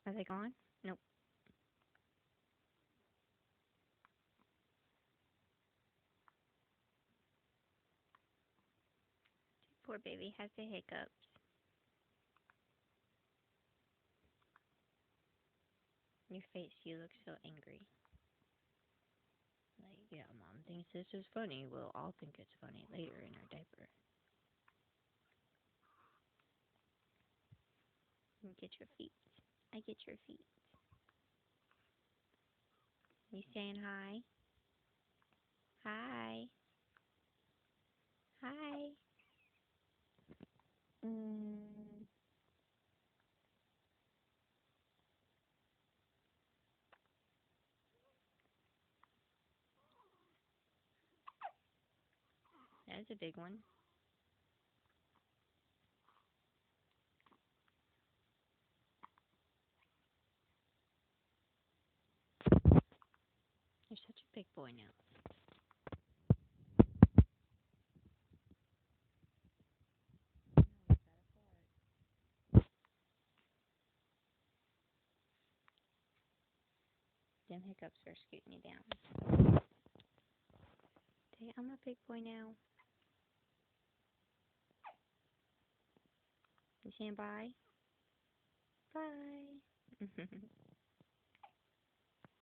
Are they gone? Nope. Poor baby has the hiccups. Your face, you look so angry. Like, yeah, mom thinks this is funny. We'll all think it's funny later in our diaper. You get your feet. I get your feet. You saying hi? Hi. Hi. Mm. That's a big one. You're such a big boy now. Them hiccups are scooting you down. Say, I'm a big boy now. You saying bye? Bye.